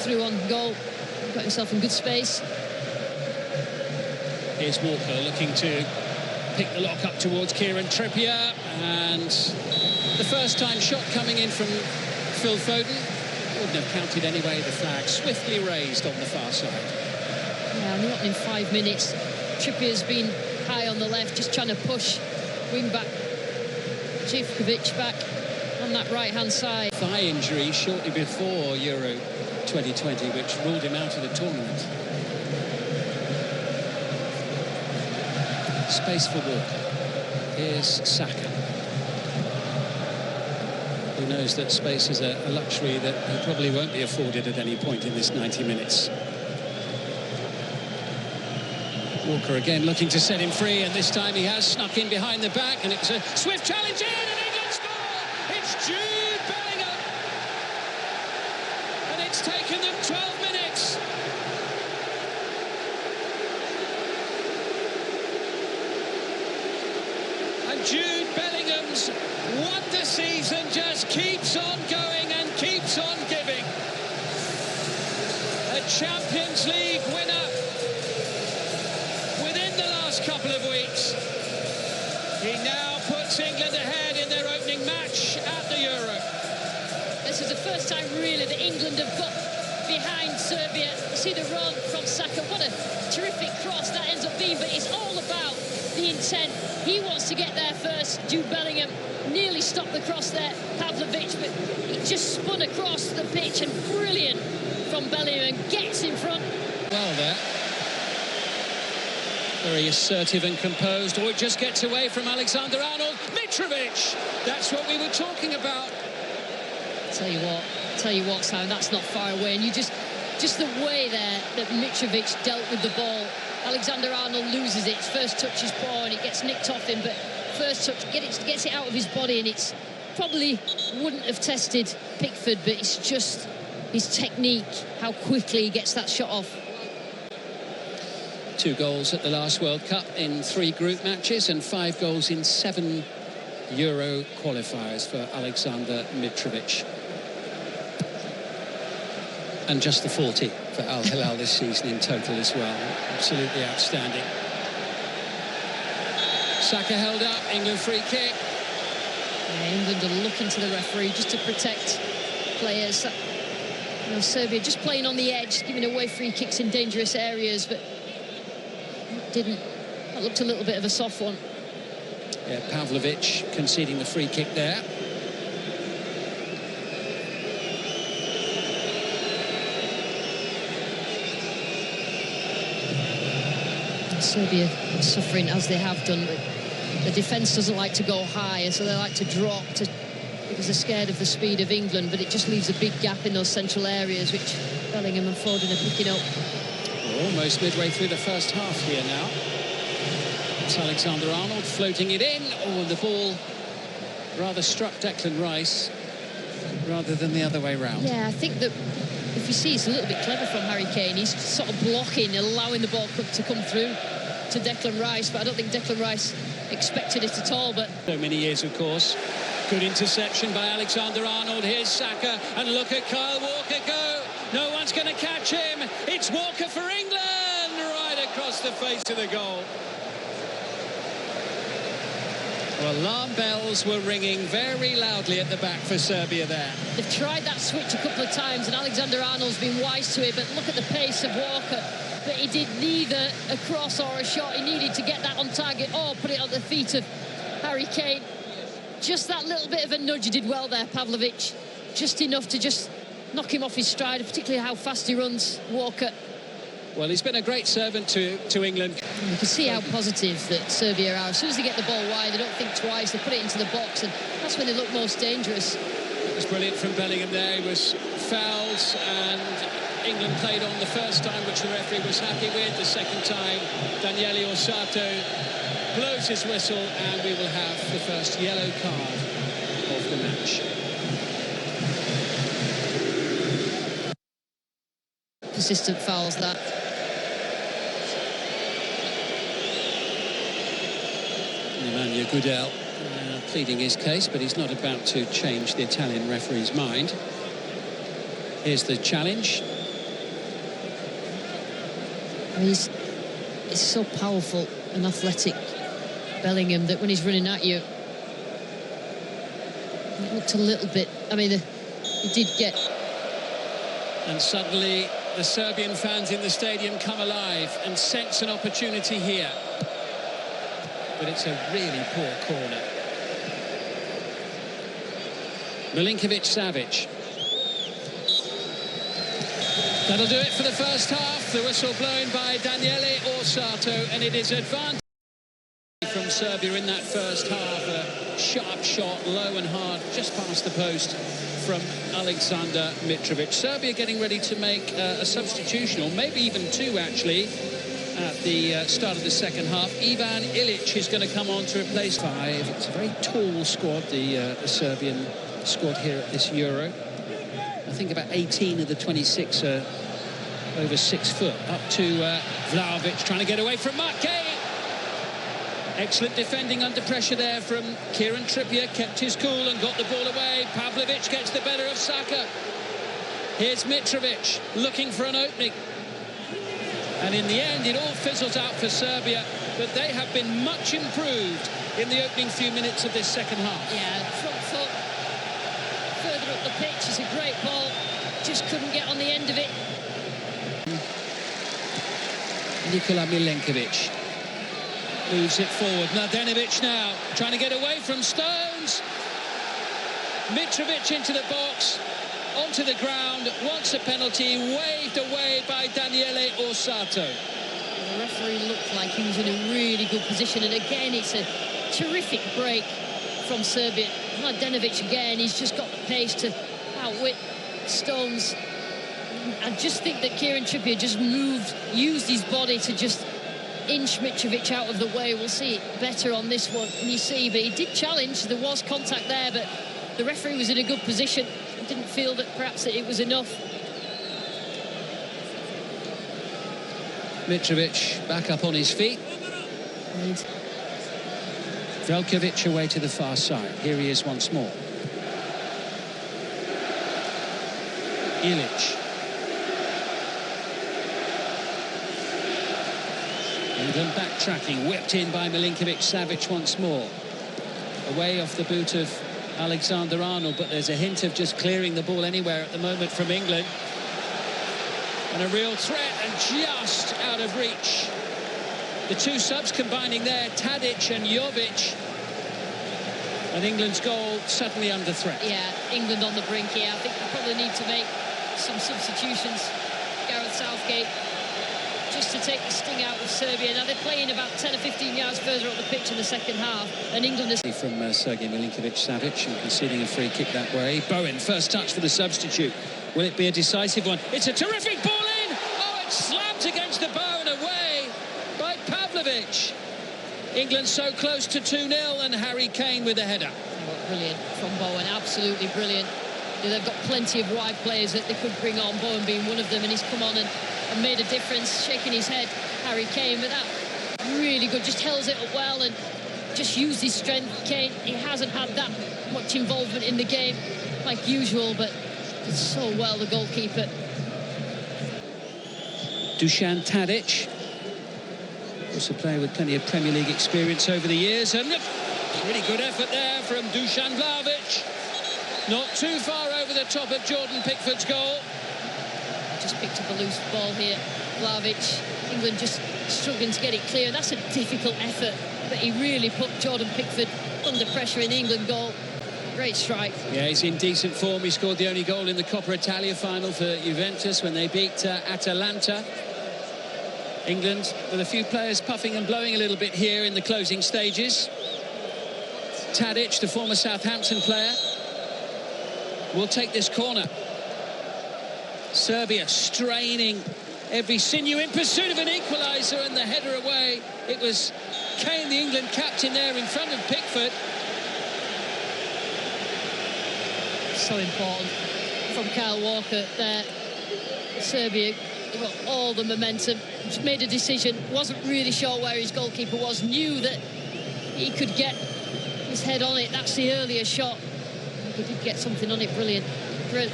through on goal. Got himself in good space. Here's Walker looking to pick the lock up towards Kieran Trippier, and the first time shot coming in from Phil Foden. Wouldn't have counted anyway. The flag swiftly raised on the far side. Yeah, not in 5 minutes. Trippier's been high on the left, just trying to push wing back Zivkovic back on that right-hand side. Thigh injury shortly before Euro 2020, which ruled him out of the tournament. Space for Walker. Here's Saka. Who knows that space is a luxury that he probably won't be afforded at any point in this 90 minutes. Walker again looking to set him free, and this time he has snuck in behind the back, and it's a swift challenge in, and England score! It's Jude Bellingham! And it's taken them 12 minutes. And Jude Bellingham's wonder season just keeps on going and keeps on giving. A Champions League winner couple of weeks. He now puts England ahead in their opening match at the Euro. This is the first time really that England have got behind Serbia. You see the run from Saka, what a terrific cross that ends up being, but it's all about the intent. He wants to get there first. Jude Bellingham nearly stopped the cross there, Pavlovic, but he just spun across the pitch, and brilliant from Bellingham, and gets in front. Well there. Very assertive and composed. Oh, it just gets away from Alexander-Arnold. Mitrovic! That's what we were talking about. Tell you what, Simon, that's not far away. And you just the way there that Mitrovic dealt with the ball. Alexander-Arnold loses it. His first touch is poor and it gets nicked off him, but first touch gets it out of his body, and it's probably wouldn't have tested Pickford, but it's just his technique, how quickly he gets that shot off. 2 goals at the last World Cup in 3 group matches, and 5 goals in 7 Euro qualifiers for Alexander Mitrovic. And just the 40 for Al Hilal this season in total as well. Absolutely outstanding. Saka held up, England free kick. Yeah, England are looking to the referee just to protect players. You know, Serbia just playing on the edge, giving away free kicks in dangerous areas, but that looked a little bit of a soft one. Yeah, Pavlovic conceding the free kick there. Serbia suffering as they have done, but the defence doesn't like to go high, so they like to drop because they're scared of the speed of England, but it just leaves a big gap in those central areas, which Bellingham and Foden are picking up. Almost midway through the first half here now. It's Alexander-Arnold floating it in. Oh, and the ball rather struck Declan Rice rather than the other way round. Yeah, I think that if you see, it's a little bit clever from Harry Kane. He's sort of blocking, allowing the ball to come through to Declan Rice, but I don't think Declan Rice expected it at all. But so many years, of course. Good interception by Alexander-Arnold. Here's Saka, and look at Kyle Walker go. No one's going to catch him. It's Walker for England, right across the face of the goal. Well, alarm bells were ringing very loudly at the back for Serbia there. They've tried that switch a couple of times, and Alexander-Arnold's been wise to it, but look at the pace of Walker. But he did neither a cross or a shot. He needed to get that on target or put it on the feet of Harry Kane. Just that little bit of a nudge. He did well there, Pavlovic. Just enough to just knock him off his stride, particularly how fast he runs, Walker. Well, he's been a great servant to England. You can see how positive that Serbia are. As soon as they get the ball wide, they don't think twice. They put it into the box, and that's when they look most dangerous. It was brilliant from Bellingham there. He was fouled, and England played on the first time, which the referee was happy with. The second time, Daniele Orsato blows his whistle, and we will have the first yellow card of the match. Persistent fouls, that. Nemanja Gudel pleading his case, but he's not about to change the Italian referee's mind. Here's the challenge. He's so powerful and athletic, Bellingham, that when he's running at you, it looked a little bit... I mean, he did get... And suddenly the Serbian fans in the stadium come alive and sense an opportunity here. But it's a really poor corner. Milinkovic-Savic. That'll do it for the first half. The whistle blown by Daniele Orsato, and it is advantage from Serbia in that first half. A sharp shot, low and hard, just past the post from Aleksandar Mitrovic. Serbia getting ready to make a substitution, or maybe even two, actually, at the start of the second half. Ivan Ilic is going to come on to replace five. It's a very tall squad, the Serbian squad here at this Euro. I think about 18 of the 26 are over 6 foot. Up to Vlahovic, trying to get away from Marque. Excellent defending under pressure there from Kieran Trippier. Kept his cool and got the ball away. Pavlovic gets the better of Saka. Here's Mitrovic looking for an opening. And in the end, it all fizzles out for Serbia, but they have been much improved in the opening few minutes of this second half. Yeah, front foot further up the pitch. It's a great ball, just couldn't get on the end of it. Nikola Milenkovic moves it forward. Mladenovic now trying to get away from Stones. Mitrovic into the box, onto the ground, wants a penalty, waved away by Daniele Orsato. The referee looked like he was in a really good position, and again it's a terrific break from Serbia. Mladenovic again, he's just got the pace to outwit Stones. I just think that Kieran Trippier just used his body to just inch Mitrovic out of the way. We'll see it better on this one, you see, but he did challenge. There was contact there, but the referee was in a good position. Didn't feel that perhaps that it was enough. Mitrovic back up on his feet. Veljkovic away to the far side. Here he is once more. Ilic. England backtracking, whipped in by Milinkovic-Savic once more. Away off the boot of Alexander-Arnold, but there's a hint of just clearing the ball anywhere at the moment from England. And a real threat, and just out of reach. The two subs combining there, Tadic and Jovic. And England's goal suddenly under threat. Yeah, England on the brink here. I think they probably need to make some substitutions. Gareth Southgate, just to take the sting out of Serbia. Now they're playing about 10 or 15 yards further up the pitch in the second half, and England is... From Sergei Milinkovic-Savic, and conceding a free kick that way. Bowen, first touch for the substitute. Will it be a decisive one? It's a terrific ball in! Oh, it's slammed against the bar and away by Pavlovic. England so close to 2-0, and Harry Kane with a header. Oh, brilliant from Bowen, absolutely brilliant. They've got plenty of wide players that they could bring on, Bowen being one of them, and he's come on and made a difference, shaking his head, Harry Kane. But that really good, just held it up well and just used his strength. Kane, he hasn't had that much involvement in the game like usual, but did so well, the goalkeeper. Dusan Tadic, also a player with plenty of Premier League experience over the years, and really good effort there from Dusan Vlahovic. Not too far over the top of Jordan Pickford's goal. Just picked up a loose ball here. Vlahovic, England just struggling to get it clear. That's a difficult effort, but he really put Jordan Pickford under pressure in the England goal. Great strike. Yeah, he's in decent form. He scored the only goal in the Coppa Italia final for Juventus when they beat Atalanta. England with a few players puffing and blowing a little bit here in the closing stages. Tadic, the former Southampton player, will take this corner. Serbia straining every sinew in pursuit of an equaliser, and the header away. It was Kane, the England captain, there in front of Pickford. So important from Kyle Walker there. Serbia got all the momentum, just made a decision, wasn't really sure where his goalkeeper was, knew that he could get his head on it. That's the earlier shot. He did get something on it. Brilliant.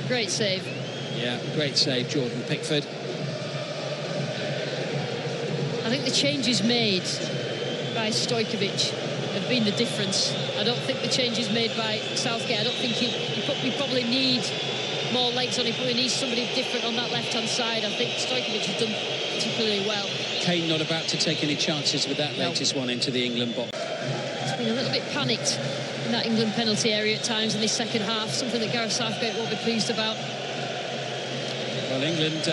Great save. Yeah, great save, Jordan Pickford. think the changes made by Stojkovic have been the difference. I don't think the changes made by Southgate, I don't think we probably need more legs on. He probably needs somebody different on that left-hand side. I think Stojkovic has done particularly well. Kane not about to take any chances with that latest one into the England box. It's been a little bit panicked in that England penalty area at times in this second half, something that Gareth Southgate won't be pleased about. Well, England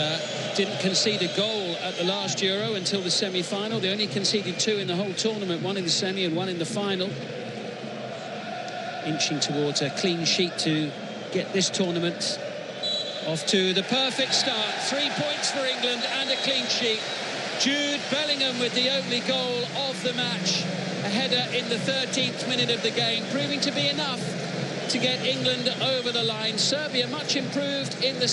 didn't concede a goal at the last Euro until the semi-final. They only conceded 2 in the whole tournament, 1 in the semi and 1 in the final. Inching towards a clean sheet to get this tournament off to the perfect start. 3 points for England and a clean sheet. Jude Bellingham with the only goal of the match. A header in the 13th minute of the game, proving to be enough to get England over the line. Serbia much improved in the